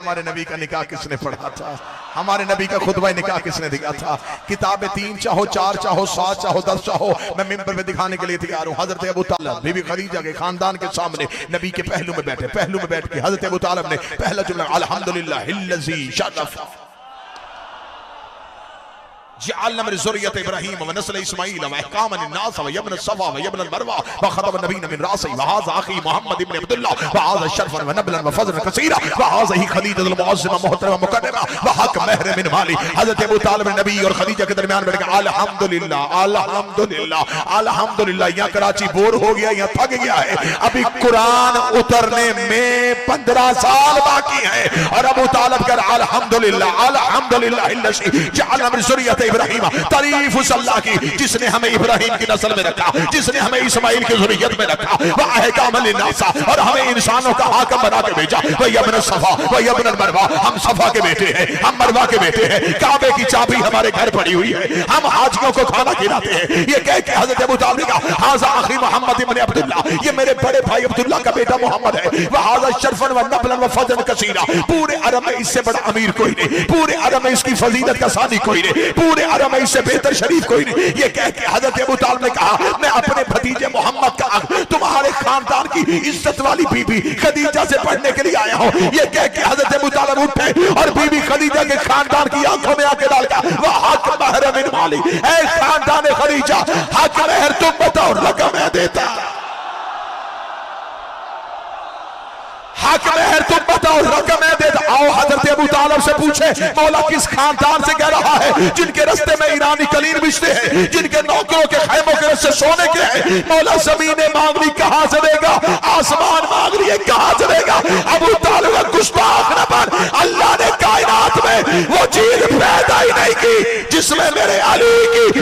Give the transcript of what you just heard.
ہمارے نبی کا نکاح کس نے پڑھا تھا؟ ہمارے نبی کا خطبہ نکاح کس نے دیا تھا؟ کتابیں 3 چاہو 4 چاہو 7 چاہو 10 چاہو، میں ممبر پہ دکھانے کے لیے تیار ہوں۔ حضرت ابو طالب بی بی خدیجہ کے خاندان کے سامنے نبی کے پہلو میں بیٹھ کے حضرت ابو طالب نے پہلا جملہ الحمدللہ الذی شرف جعلنا من ذریۃ ابراہیم ونسل اسماعیل واحکاما للناس وابن الصفا وابن المروہ وخطب النبیین من راسہ وہذا اخی محمد ابن عبداللہ وہذا شرفا ونبلا وفضلا کثیرا وہذا ہی خدیجہ المعظمہ محترمہ مکرمہ وحق مہر من مالی۔ حضرت ابو طالب نبی اور خدیجہ کے درمیان بیٹھ کے الحمدللہ الحمدللہ الحمدللہ۔ یہاں کراچی بور ہو گیا، یہاں تھک گیا ہے، ابھی قرآن اترنے میں 15 سال باقی ہیں اور ابو طالب کر الحمدللہ الحمدللہ الذی جعلنا من ذریۃ ابراہیم۔ تعریف اس اللہ کی جس نے ہمیں ابراہیم کی نسل میں رکھا، جس نے ہمیں اسماعیل کی ذریت میں رکھا، وَأَحْكَامًا لِلنَّاسِ، اور ہمیں انسانوں کا حاکم بنا کے بھیجا، وَيَبْنَ الصَّفَا وَيَبْنَ الْمَرْوَى۔ ہم صفا کے بیٹے ہیں، ہم مروہ کے بیٹے ہیں، کعبے کی چابی ہمارے گھر پڑی ہوئی ہے، ہم حاجیوں کو کھانا کھلاتے ہیں۔ یہ کہہ کے حضرت ابو طالب کا ھذا اخی محمد ابن عبداللہ، یہ میرے بڑے بھائی عبداللہ کا بیٹا محمد ہے، وَھذا شرفا ونبلا وفضلا کثیرا۔ پورے عرب میں اس سے بڑا امیر کوئی نہیں، پورے عرب میں اس کی فضیلت کا ثانی کوئی نہیں، پورے عرب میں اس سے بہتر شریف کوئی نہیں۔ یہ کہہ کے حضرت ابو طالب نے کہا میں اپنے بھتیجے محمد کا تمہارے خاندان کی عزت والی بی بی خدیجہ سے پڑھنے کے لیے آیا ہوں۔ یہ کہہ کے حضرت ابو طالب اٹھے اور بی بی خدیجہ کے خاندان کی آنکھوں میں آ کے ڈال گیا، وَحَقَّ مَهْرَ مِنْ مَالِي، اے خاندان خدیجہ حق مہر تم بتاؤ رقم میں دیتا، حق مہر تم بتاؤ رقم میں دیتا۔ آؤ حضرت ابو طالب سے پوچھے مولا کس خاندان سے کہہ رہا ہے جن کے رستے میں ایرانی قلین بچتے ہیں، جن کے نوکروں کے خیموں کے رستے سونے کے ہیں؟ مولا زمین مانگنی کہاں سے دے گا، آسمان مانگنی کہاں سے دے گا؟ ابو طالب کا گستاخ نہ بن، اللہ نے کائنات میں وہ چیز پیدا ہی نہیں کی جس میں میرے علی کی